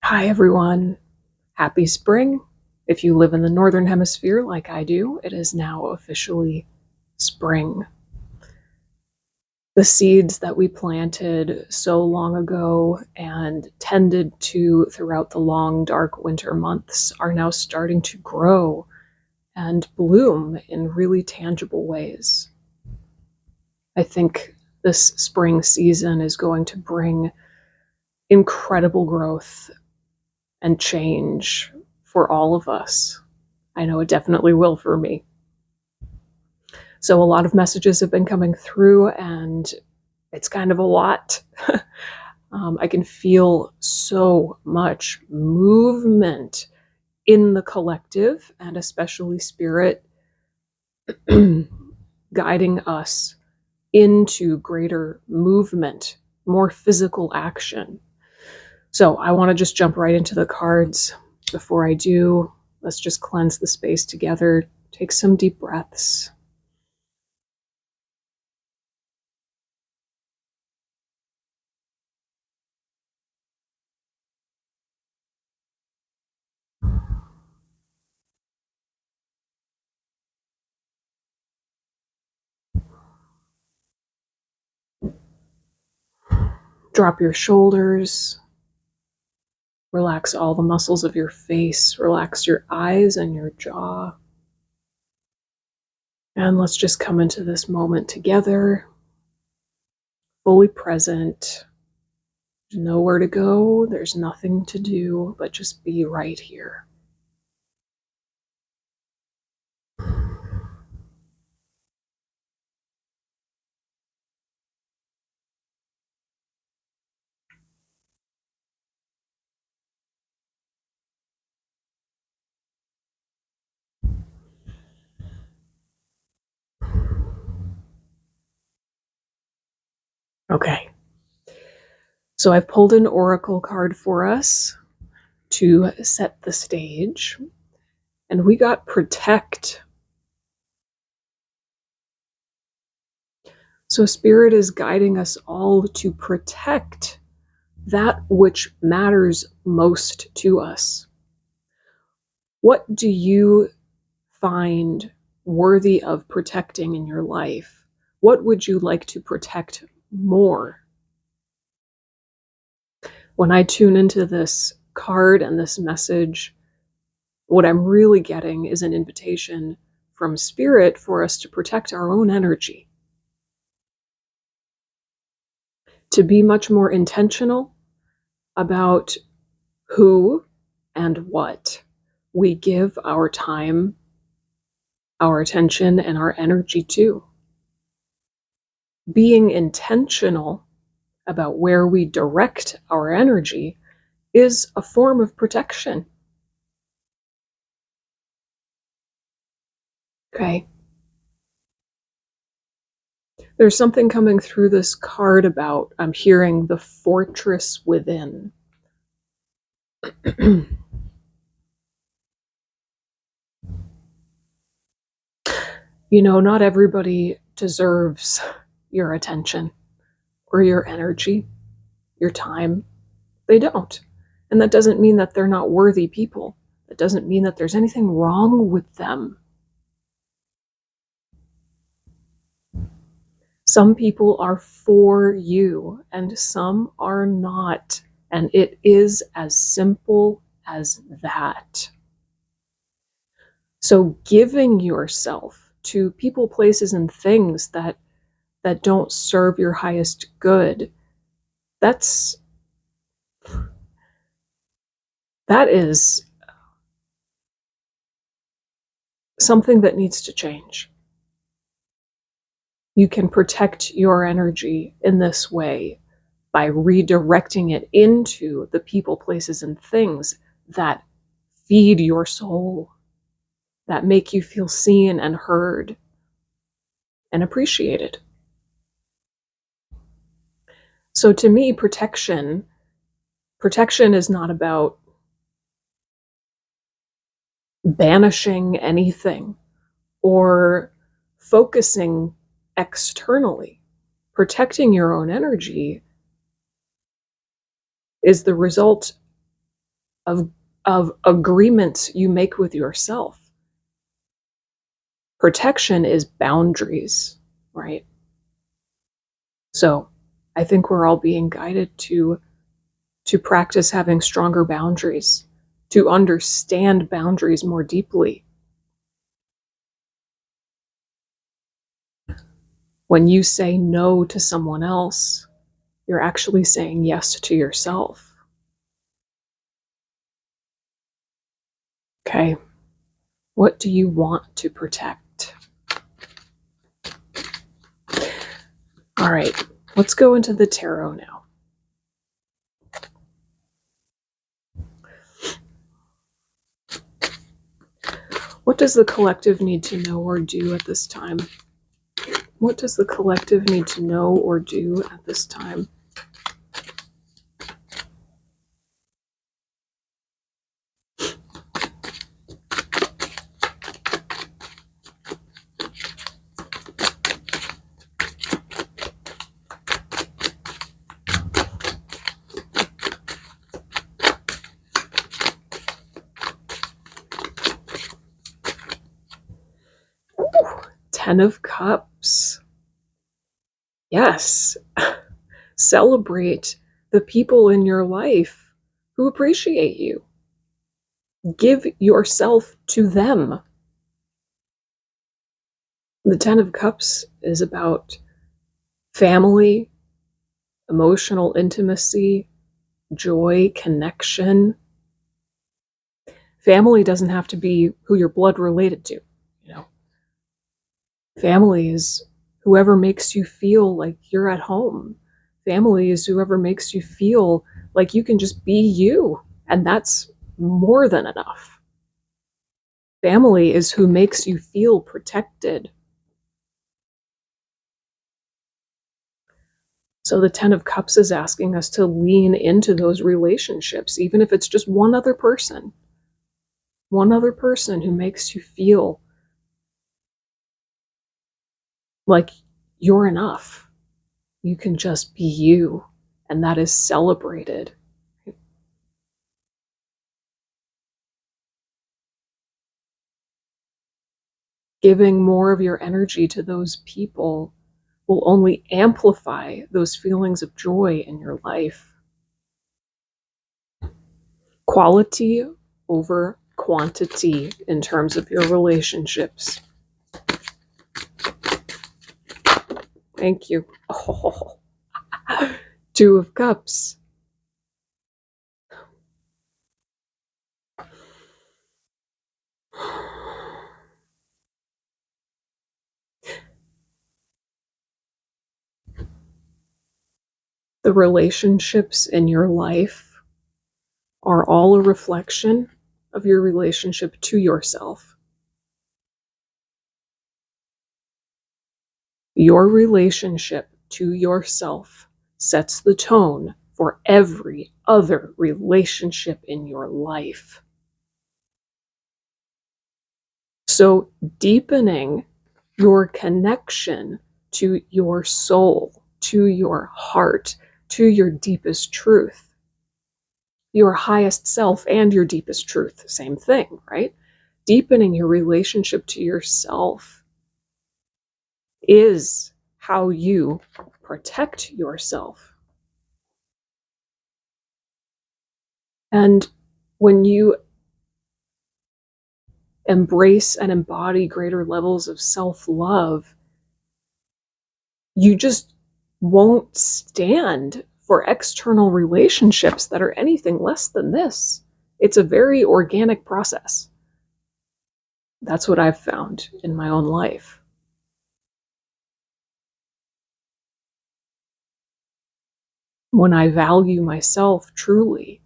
Hi, everyone. Happy spring. If you live in the Northern Hemisphere like I do, it is now officially spring. The seeds that we planted so long ago and tended to throughout the long, dark winter months are now starting to grow and bloom in really tangible ways. I think this spring season is going to bring incredible growth and change for all of us. I know it definitely will for me. So a lot of messages have been coming through, and it's kind of a lot. I can feel so much movement in the collective, and especially spirit guiding us into greater movement, more physical action. So I want to just jump right into the cards. Before I do, let's just cleanse the space together. Take some deep breaths. Drop your shoulders. Relax all the muscles of your face. Relax your eyes and your jaw. And let's just come into this moment together, fully present. There's nowhere to go. There's nothing to do, but just be right here. Okay. So I've pulled an oracle card for us to set the stage, and we got protect. So Spirit is guiding us all to protect that which matters most to us. What do you find worthy of protecting in your life? What would you like to protect more? When I tune into this card and this message, what I'm really getting is an invitation from Spirit for us to protect our own energy, to be much more intentional about who and what we give our time, our attention, and our energy to. Being intentional about where we direct our energy is a form of protection. Okay. There's something coming through this card about, I'm hearing the fortress within. Not everybody deserves your attention or your energy, your time. They don't. And that doesn't mean that they're not worthy people. That doesn't mean that there's anything wrong with them. Some people are for you and some are not. And it is as simple as that. So giving yourself to people, places, and things that don't serve your highest good, that is something that needs to change. You can protect your energy in this way by redirecting it into the people, places, and things that feed your soul, that make you feel seen and heard and appreciated. So to me, protection is not about banishing anything or focusing externally. Protecting your own energy is the result of agreements you make with yourself. Protection is boundaries, right? So I think we're all being guided to practice having stronger boundaries, to understand boundaries more deeply. When you say no to someone else, you're actually saying yes to yourself. Okay. What do you want to protect? All right. Let's go into the tarot now. What does the collective need to know or do at this time? What does the collective need to know or do at this time? Ten of Cups. Yes. Celebrate the people in your life who appreciate you. Give yourself to them. The Ten of Cups is about family, emotional intimacy, joy, connection. Family doesn't have to be who you're blood related to, you know. Family is whoever makes you feel like you're at home. Family is whoever makes you feel like you can just be you, and that's more than enough. Family is who makes you feel protected. So the Ten of Cups is asking us to lean into those relationships, even if it's just one other person who makes you feel like you're enough. You can just be you, and that is celebrated. Giving more of your energy to those people will only amplify those feelings of joy in your life. Quality over quantity in terms of your relationships. Thank you. Oh. Two of Cups. The relationships in your life are all a reflection of your relationship to yourself. Your relationship to yourself sets the tone for every other relationship in your life. So, deepening your connection to your soul, to your heart, to your deepest truth, your highest self, and your deepest truth, same thing, right? Deepening your relationship to yourself is how you protect yourself. And when you embrace and embody greater levels of self-love, you just won't stand for external relationships that are anything less than this. It's a very organic process. That's what I've found in my own life. When I value myself truly,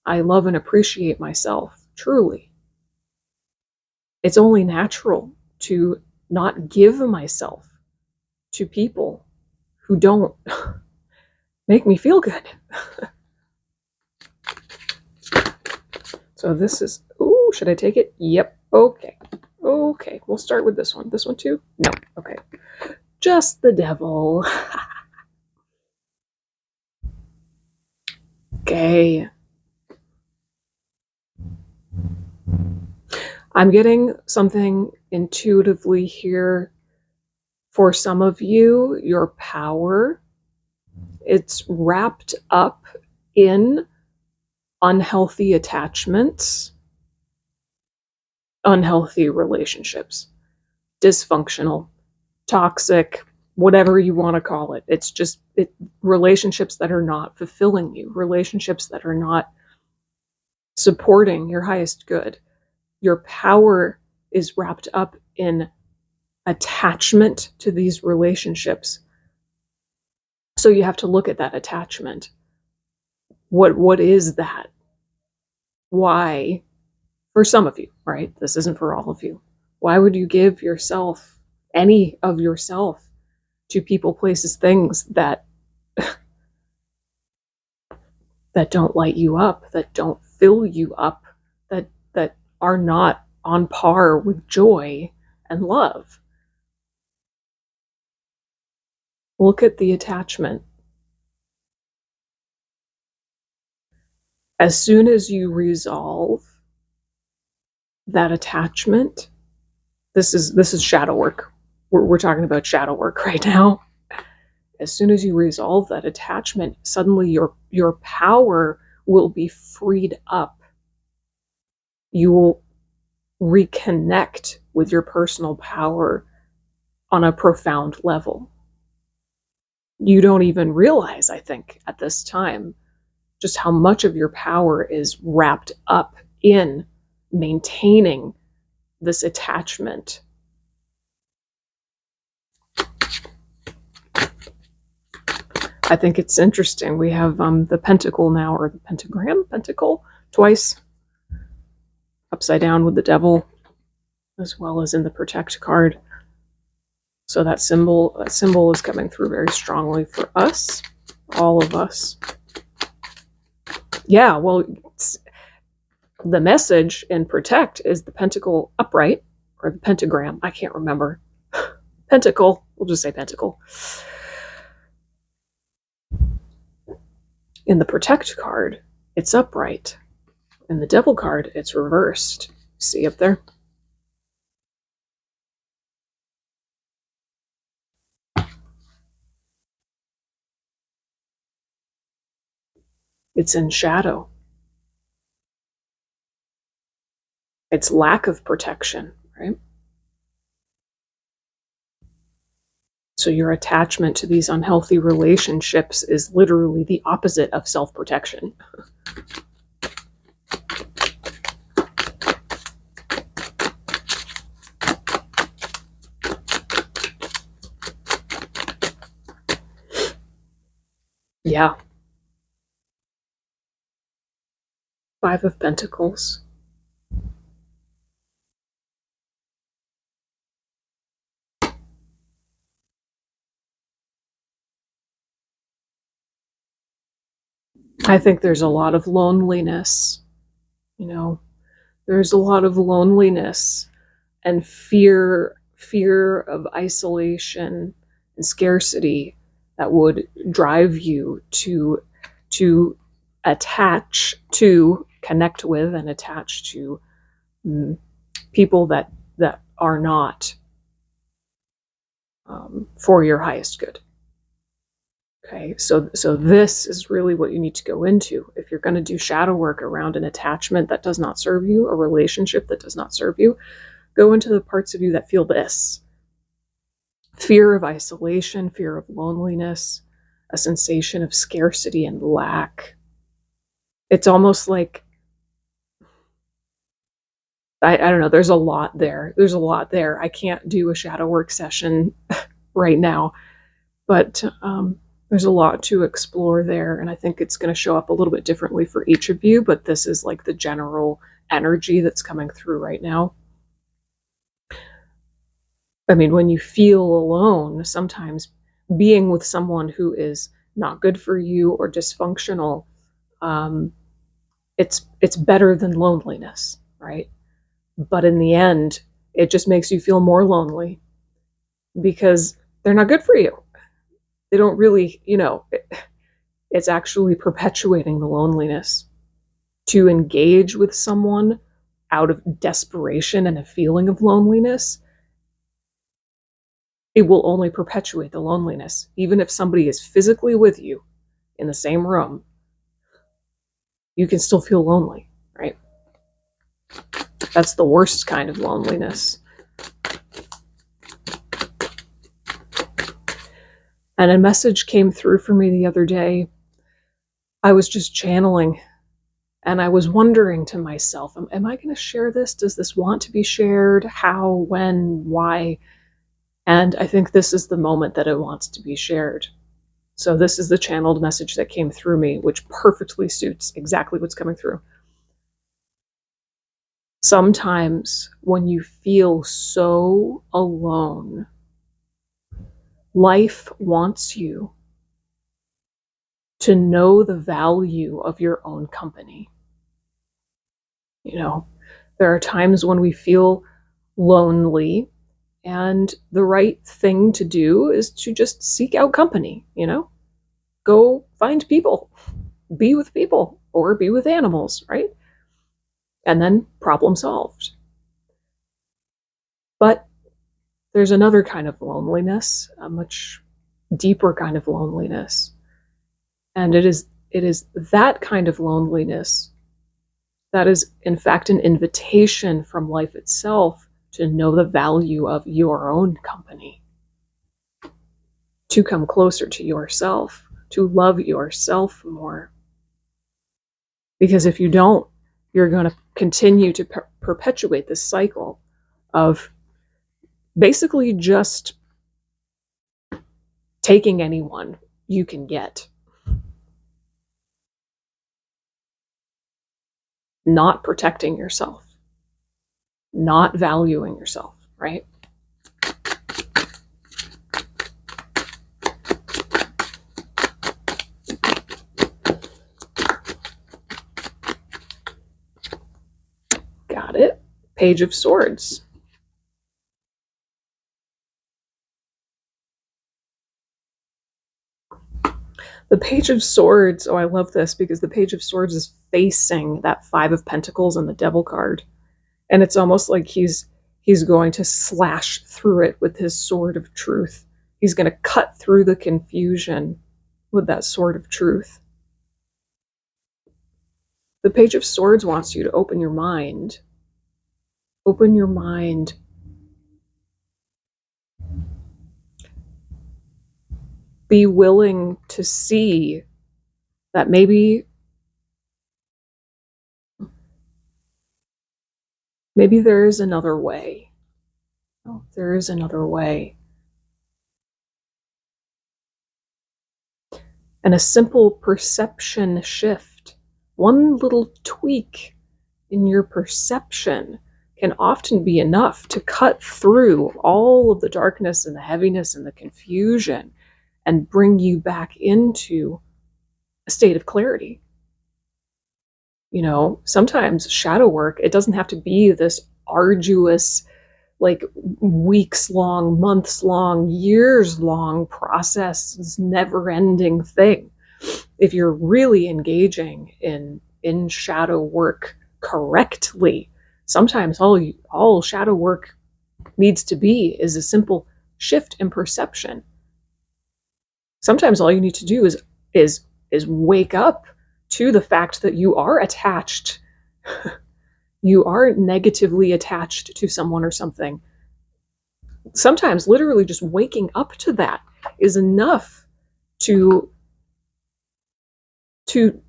I love and appreciate myself truly, it's only natural to not give myself to people who don't make me feel good. So this is, ooh, should I take it? Yep. Okay. Okay. We'll start with this one. This one too? No. Okay. Just the devil. Okay. I'm getting something intuitively here for some of you. Your power, it's wrapped up in unhealthy attachments, unhealthy relationships, dysfunctional, toxic, whatever you want to call it. It's just relationships that are not fulfilling you, relationships that are not supporting your highest good. Your power is wrapped up in attachment to these relationships. So you have to look at that attachment. What is that? Why? For some of you, right? This isn't for all of you. Why would you give yourself, any of yourself, to people, places, things that that don't light you up, that don't fill you up, that are not on par with joy and love? Look at the attachment. As soon as you resolve that attachment, this is shadow work. We're talking about shadow work right now. As soon as you resolve that attachment, suddenly your power will be freed up. You will reconnect with your personal power on a profound level. You don't even realize, I think, at this time, just how much of your power is wrapped up in maintaining this attachment. I think it's interesting. We have the pentacle now, or the pentacle, twice, upside down with the devil, as well as in the protect card. So that symbol is coming through very strongly for us, all of us. Yeah, well, the message in protect is the pentacle upright, or the pentagram. I can't remember. Pentacle. We'll just say pentacle. In the protect card, it's upright. In the devil card, it's reversed. See up there? It's in shadow. It's lack of protection, right? So your attachment to these unhealthy relationships is literally the opposite of self-protection. Yeah. Five of Pentacles. I think there's a lot of loneliness, there's a lot of loneliness and fear of isolation and scarcity that would drive you to attach to, connect with, and attach to people that are not for your highest good. Okay, so this is really what you need to go into. If you're going to do shadow work around an attachment that does not serve you, a relationship that does not serve you, go into the parts of you that feel this. Fear of isolation, fear of loneliness, a sensation of scarcity and lack. It's almost like, I don't know, there's a lot there. There's a lot there. I can't do a shadow work session right now, but there's a lot to explore there, and I think it's going to show up a little bit differently for each of you, but this is like the general energy that's coming through right now. I mean, when you feel alone, sometimes being with someone who is not good for you or dysfunctional, it's better than loneliness, right? But in the end, it just makes you feel more lonely because they're not good for you. They don't really, it's actually perpetuating the loneliness. To engage with someone out of desperation and a feeling of loneliness, it will only perpetuate the loneliness. Even if somebody is physically with you in the same room, you can still feel lonely, right? That's the worst kind of loneliness. And a message came through for me the other day. I was just channeling, and I was wondering to myself, am I going to share this? Does this want to be shared? How, when, why? And I think this is the moment that it wants to be shared. So this is the channeled message that came through me, which perfectly suits exactly what's coming through. Sometimes when you feel so alone, life wants you to know the value of your own company. You know, there are times when we feel lonely, and the right thing to do is to just seek out company, go find people, be with people, or be with animals, right? And then problem solved. But there's another kind of loneliness, a much deeper kind of loneliness. And it is that kind of loneliness that is, in fact, an invitation from life itself to know the value of your own company, to come closer to yourself, to love yourself more. Because if you don't, you're going to continue to perpetuate this cycle of basically just taking anyone you can get, not protecting yourself, not valuing yourself, right? Got it. Page of Swords. The Page of Swords, oh, I love this because the Page of Swords is facing that Five of Pentacles and the Devil card. And it's almost like he's going to slash through it with his sword of truth. He's going to cut through the confusion with that sword of truth. The Page of Swords wants you to open your mind. Open your mind. Be willing to see that maybe there is another way. Oh, there is another way. And a simple perception shift, one little tweak in your perception, can often be enough to cut through all of the darkness and the heaviness and the confusion and bring you back into a state of clarity. Sometimes shadow work, it doesn't have to be this arduous, like weeks long, months long, years long process, this never ending thing. If you're really engaging in shadow work correctly, sometimes all shadow work needs to be is a simple shift in perception. Sometimes all you need to do is wake up to the fact that you are attached. You are negatively attached to someone or something. Sometimes literally just waking up to that is enough to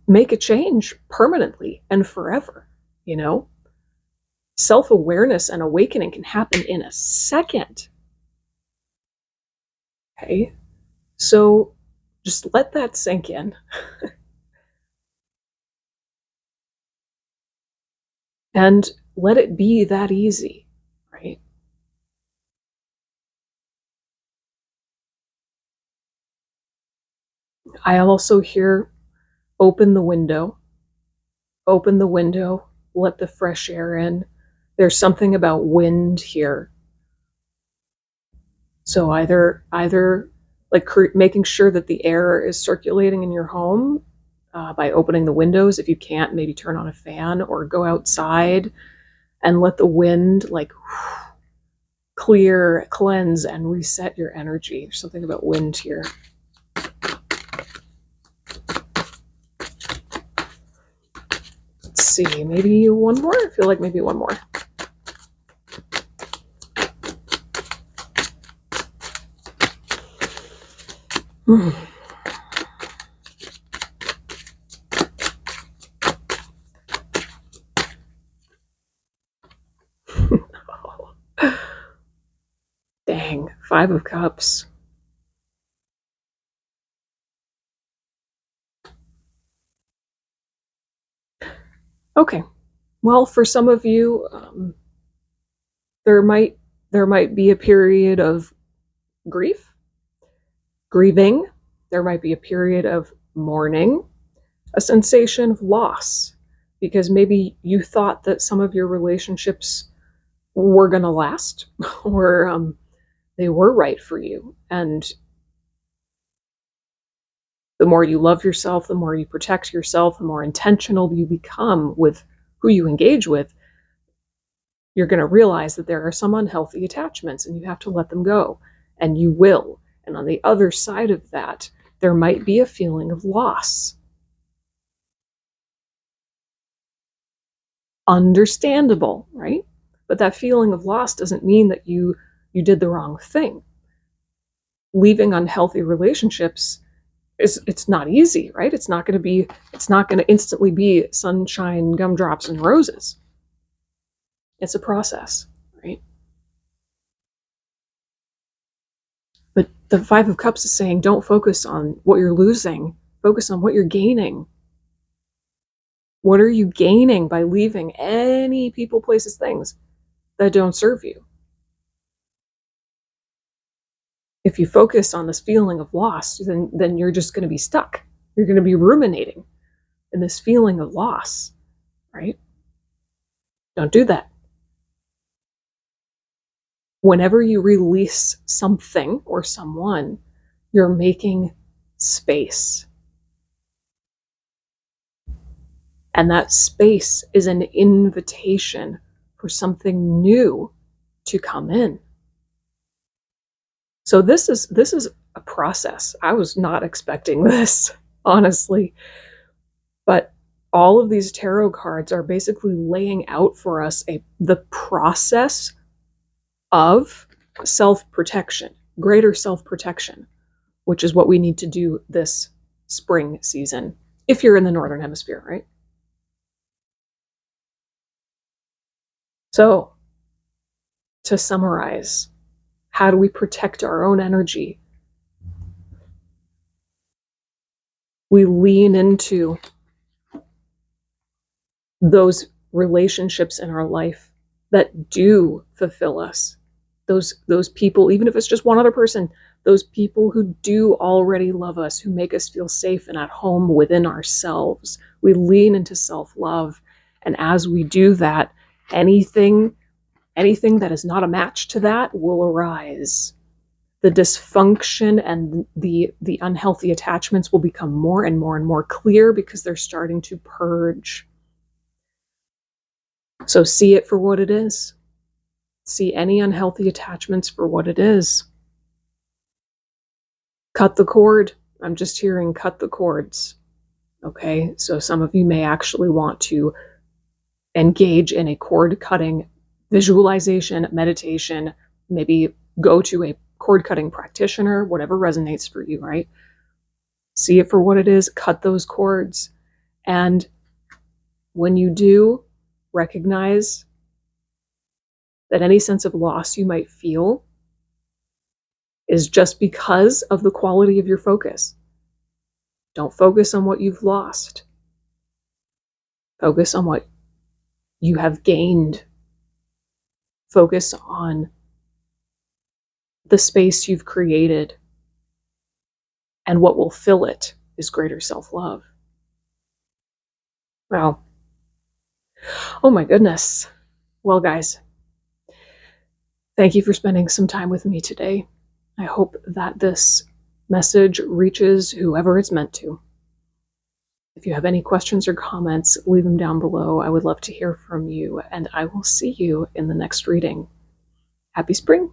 make a change permanently and forever. Self-awareness and awakening can happen in a second. Okay, so just let that sink in. And let it be that easy, right? I also hear open the window, let the fresh air in. There's something about wind here. So either like making sure that the air is circulating in your home by opening the windows. If you can't, maybe turn on a fan or go outside and let the wind like clear, cleanse, and reset your energy. There's something about wind here. Let's see, maybe one more? I feel like maybe one more. Dang, 5 of Cups. Okay, well, for some of you, there might be a period of grieving. There might be a period of mourning, a sensation of loss, because maybe you thought that some of your relationships were going to last, or they were right for you. And the more you love yourself, the more you protect yourself, the more intentional you become with who you engage with, you're going to realize that there are some unhealthy attachments and you have to let them go. And you will. And on the other side of that, there might be a feeling of loss. Understandable, right? But that feeling of loss doesn't mean that you did the wrong thing. Leaving unhealthy relationships it's not easy, right? It's not going to instantly be sunshine, gumdrops, and roses. It's a process, right? But the 5 of Cups is saying, don't focus on what you're losing, focus on what you're gaining. What are you gaining by leaving any people, places, things that don't serve you? If you focus on this feeling of loss, then you're just going to be stuck. You're going to be ruminating in this feeling of loss, right? Don't do that. Whenever you release something or someone, you're making space. And that space is an invitation for something new to come in. So this is a process. I was not expecting this, honestly. But all of these tarot cards are basically laying out for us the process of self-protection, greater self-protection, which is what we need to do this spring season, if you're in the Northern Hemisphere, right? So, to summarize, how do we protect our own energy? We lean into those relationships in our life that do fulfill us. Those people, even if it's just one other person, those people who do already love us, who make us feel safe and at home within ourselves. We lean into self-love. And as we do that, anything that is not a match to that will arise. The dysfunction and the unhealthy attachments will become more and more and more clear because they're starting to purge. So see it for what it is. See any unhealthy attachments for what it is. Cut the cord. I'm just hearing cut the cords. Okay, so some of you may actually want to engage in a cord cutting visualization, meditation, maybe go to a cord cutting practitioner, whatever resonates for you, right? See it for what it is, cut those cords. And when you do, recognize that any sense of loss you might feel is just because of the quality of your focus. Don't focus on what you've lost. Focus on what you have gained. Focus on the space you've created, and what will fill it is greater self-love. Wow. Oh my goodness. Well, guys, thank you for spending some time with me today. I hope that this message reaches whoever it's meant to. If you have any questions or comments, leave them down below. I would love to hear from you, and I will see you in the next reading. Happy spring!